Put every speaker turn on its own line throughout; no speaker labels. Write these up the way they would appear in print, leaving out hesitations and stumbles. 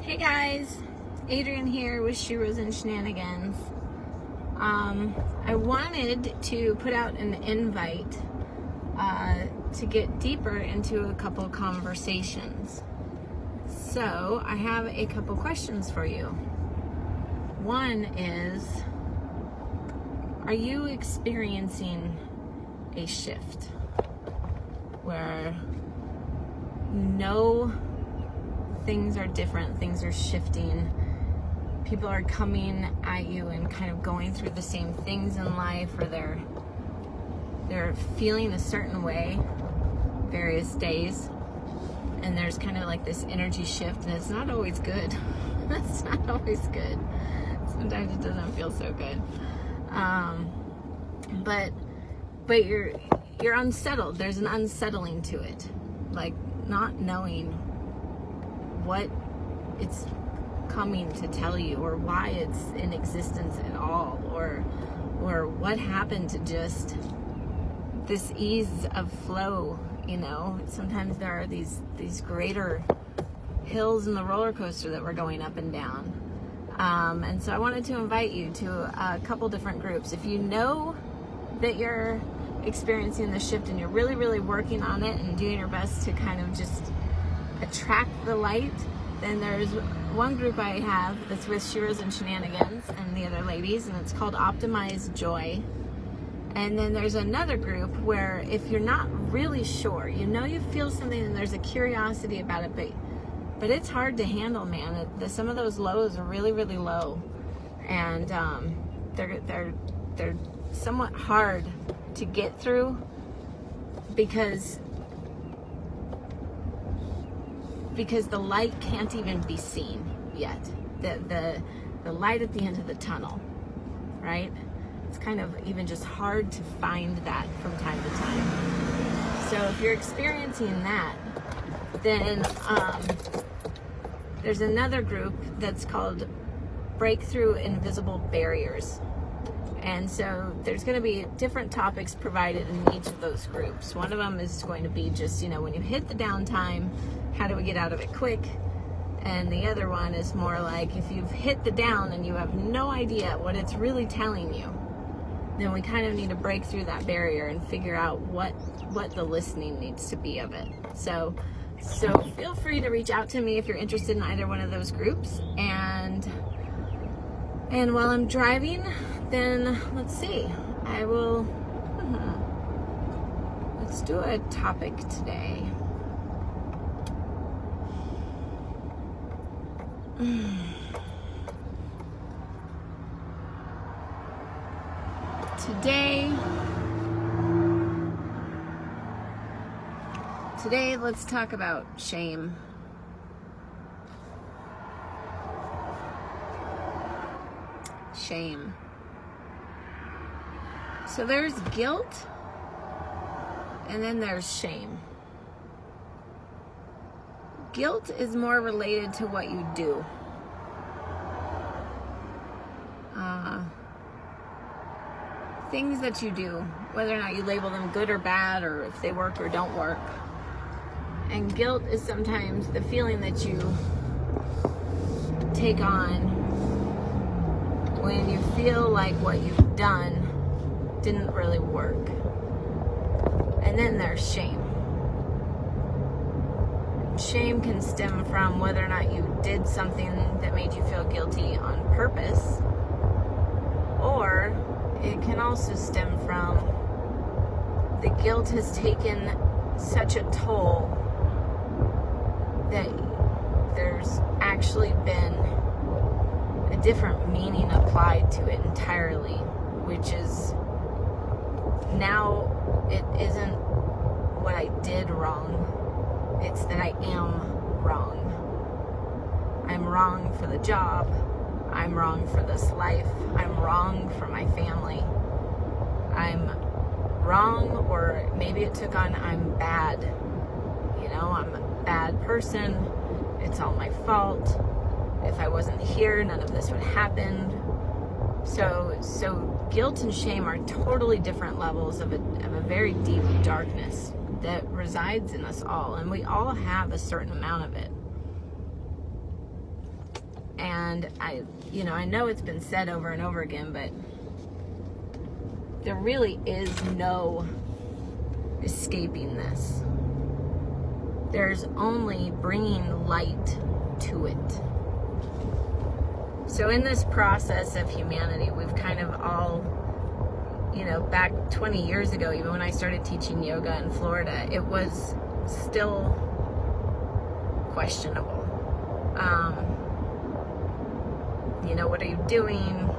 Hey guys, Adrian here with She Rose and Shenanigans. I wanted to put out an invite to get deeper into a couple conversations. So I have a couple questions for you. One is, are you experiencing a shift where things are different, things are shifting, people are coming at you and kind of going through the same things in life, or they're feeling a certain way various days, and there's kind of like this energy shift, and it's not always good. It's not always good. Sometimes it doesn't feel so good. But you're unsettled. There's an unsettling to it, like not knowing what it's coming to tell you, or why it's in existence at all, or what happened to just this ease of flow. Sometimes there are these greater hills in the roller coaster that we're going up and down. And so I wanted to invite you to a couple different groups. If you know that you're experiencing the shift and you're really, really working on it and doing your best to kind of just attract the light, then there's one group I have that's with She Rose and Shenanigans and the other ladies, and it's called Optimize Joy. And then there's another group where if you're not really sure, you feel something and there's a curiosity about it, but it's hard to handle, man. Some of those lows are really, really low, and they're somewhat hard to get through because the light can't even be seen yet. The light at the end of the tunnel, right? It's kind of even just hard to find that from time to time. So if you're experiencing that, then there's another group that's called Breakthrough Invisible Barriers. And so there's going to be different topics provided in each of those groups. One of them is going to be just, when you hit the downtime, how do we get out of it quick? And the other one is more like, if you've hit the down and you have no idea what it's really telling you, then we kind of need to break through that barrier and figure out what the listening needs to be of it. So feel free to reach out to me if you're interested in either one of those groups. And while I'm driving, then let's see, let's do a topic today. Today, let's talk about shame. Shame. So there's guilt, and then there's shame. Guilt is more related to what you do. Things that you do, whether or not you label them good or bad, or if they work or don't work. And guilt is sometimes the feeling that you take on when you feel like what you've done didn't really work. And then there's shame. Shame can stem from whether or not you did something that made you feel guilty on purpose, or it can also stem from the guilt has taken such a toll that there's actually been a different meaning applied to it entirely, which is now it isn't what I did wrong, it's that I am wrong. I'm wrong for the job, I'm wrong for this life, I'm wrong for my family, I'm wrong, or maybe it took on I'm bad, I'm a bad person, it's all my fault, if I wasn't here none of this would happen. So guilt and shame are totally different levels of a very deep darkness that resides in us all, and we all have a certain amount of it. And I know it's been said over and over again, but there really is no escaping this. There's only bringing light to it. So in this process of humanity, we've kind of all, back 20 years ago, even when I started teaching yoga in Florida, it was still questionable. What are you doing?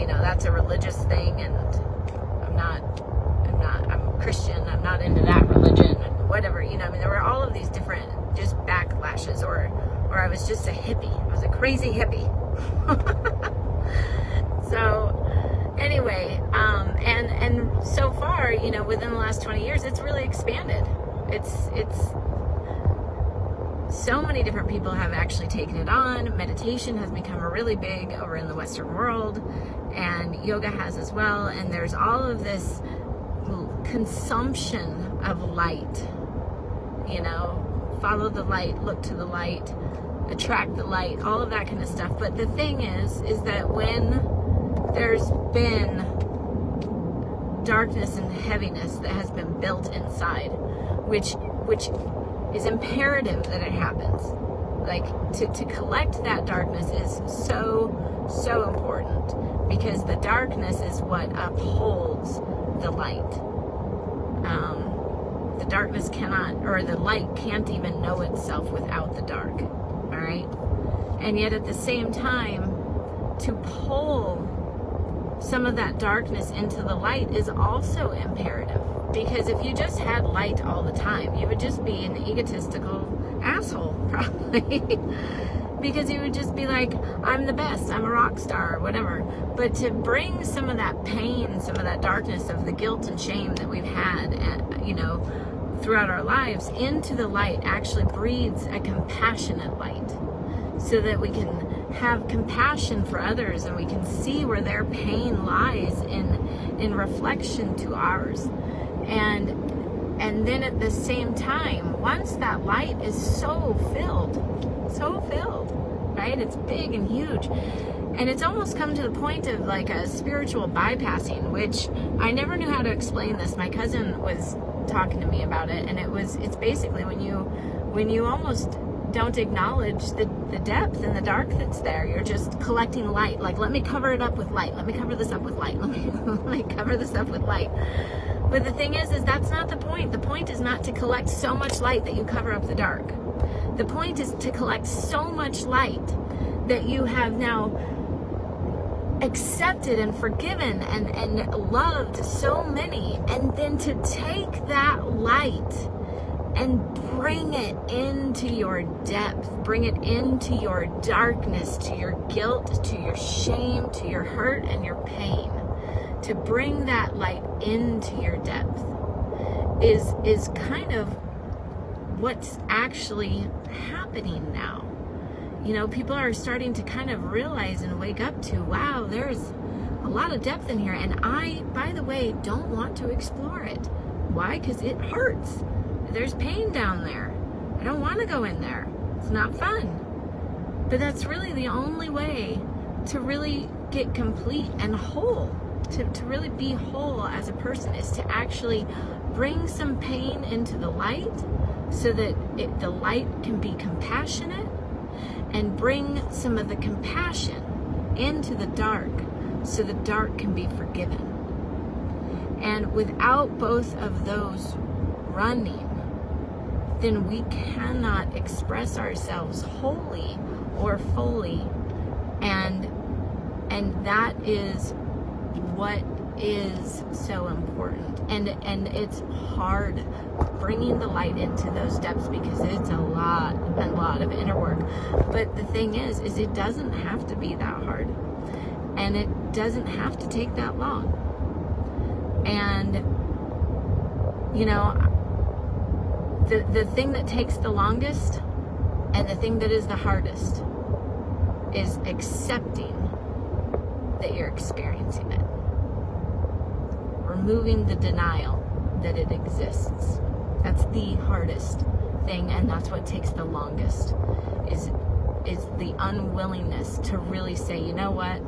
That's a religious thing, and I'm Christian, I'm not into that religion, and whatever, there were all of these different just backlashes, or I was just a hippie. I was a crazy hippie. So anyway, and so far, within the last 20 years, it's really expanded. It's so many different people have actually taken it on. Meditation has become really big over in the Western world, and yoga has as well. And there's all of this consumption of light, follow the light, look to the light, attract the light, all of that kind of stuff. But the thing is that when there's been darkness and heaviness that has been built inside, which is imperative that it happens. Like to collect that darkness is so important, because the darkness is what upholds the light. The darkness cannot, or the light can't even know itself without the dark. All right? And yet at the same time, to pull some of that darkness into the light is also imperative. Because if you just had light all the time, you would just be an egotistical asshole, probably. Because you would just be like, I'm the best, I'm a rock star, or whatever. But to bring some of that pain, some of that darkness of the guilt and shame that we've had, throughout our lives into the light actually breeds a compassionate light. So that we can have compassion for others, and we can see where their pain lies in reflection to ours. And then at the same time, once that light is so filled, right? It's big and huge. And it's almost come to the point of like a spiritual bypassing, which I never knew how to explain this. My cousin was talking to me about it, and it's basically when you almost don't acknowledge the depth and the dark that's there. You're just collecting light. Like, let me cover it up with light. Let me cover this up with light. Let me cover this up with light. But the thing is that's not the point. The point is not to collect so much light that you cover up the dark. The point is to collect so much light that you have now accepted and forgiven and loved so many, and then to take that light and bring it into your depth, bring it into your darkness, to your guilt, to your shame, to your hurt and your pain. To bring that light into your depth is kind of what's actually happening now. People are starting to kind of realize and wake up to, wow, there's a lot of depth in here. And I, by the way, don't want to explore it. Why? Because it hurts. There's pain down there. I don't want to go in there. It's not fun. But that's really the only way to really get complete and whole. To really be whole as a person is to actually bring some pain into the light, so that the light can be compassionate, and bring some of the compassion into the dark, so the dark can be forgiven. And without both of those running, then we cannot express ourselves wholly or fully, and that is what is so important. And it's hard bringing the light into those depths, because it's a lot of inner work. But the thing is it doesn't have to be that hard, and it doesn't have to take that long. And the thing that takes the longest and the thing that is the hardest is accepting that you're experiencing it. Removing the denial that it exists. That's the hardest thing, and that's what takes the longest, is is the unwillingness to really say, you know what,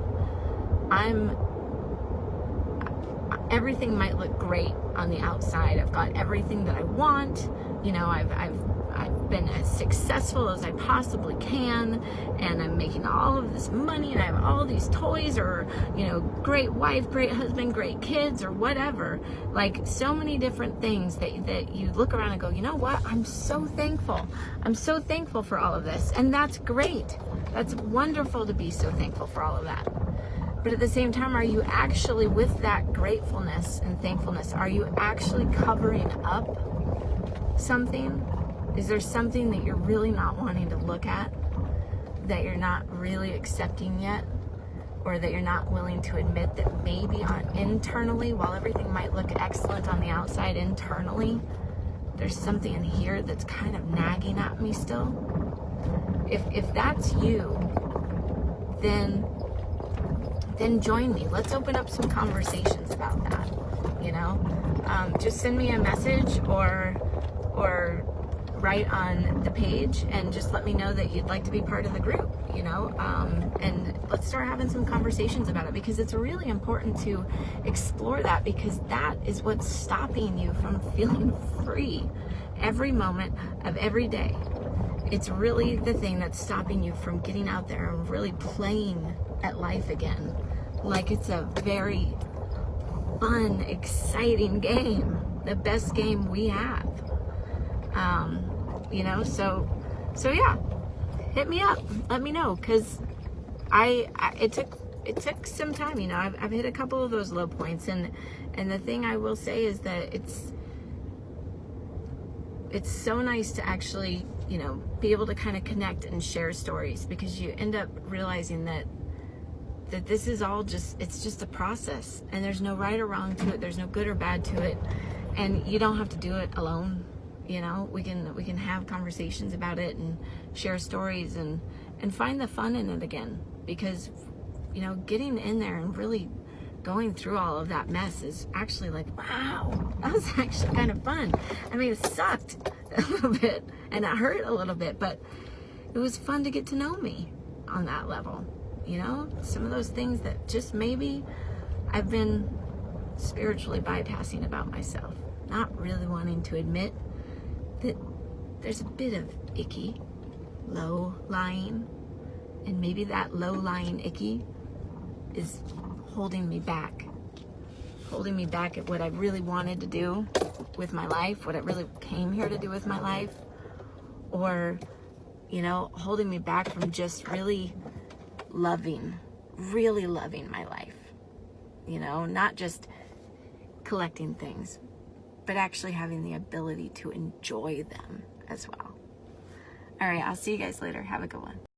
everything might look great on the outside. I've got everything that I want. You know, I've been as successful as I possibly can, and I'm making all of this money, and I have all these toys, or, you know, great wife, great husband, great kids, or whatever. Like, so many different things that you look around and go, you know what, I'm so thankful. I'm so thankful for all of this. And that's great. That's wonderful to be so thankful for all of that. But at the same time, are you actually, with that gratefulness and thankfulness, are you actually covering up something? Is there something that you're really not wanting to look at, that you're not really accepting yet, or that you're not willing to admit that maybe internally, while everything might look excellent on the outside, internally, there's something in here that's kind of nagging at me still? If that's you, then join me. Let's open up some conversations about that, you know? Just send me a message or write on the page and just let me know that you'd like to be part of the group, you know? And let's start having some conversations about it, because it's really important to explore that, because that is what's stopping you from feeling free every moment of every day. It's really the thing that's stopping you from getting out there and really playing at life again, like it's a very fun, exciting game, the best game we have. You know, so yeah, hit me up, let me know, because it took some time, you know. I've hit a couple of those low points, and the thing I will say is that it's so nice to actually, you know, be able to kind of connect and share stories, because you end up realizing that this is all it's just a process, and there's no right or wrong to it. There's no good or bad to it, and you don't have to do it alone. You know, we can have conversations about it and share stories and find the fun in it again, because, you know, getting in there and really going through all of that mess is actually like, wow, that was actually kind of fun. I mean, it sucked a little bit and it hurt a little bit, but it was fun to get to know me on that level. You know, some of those things that just maybe I've been spiritually bypassing about myself, not really wanting to admit that there's a bit of icky, low-lying, and maybe that low-lying icky is holding me back at what I really wanted to do with my life, what I really came here to do with my life, or, you know, holding me back from just really loving my life, you know, not just collecting things, but actually having the ability to enjoy them as well. All right, I'll see you guys later. Have a good one.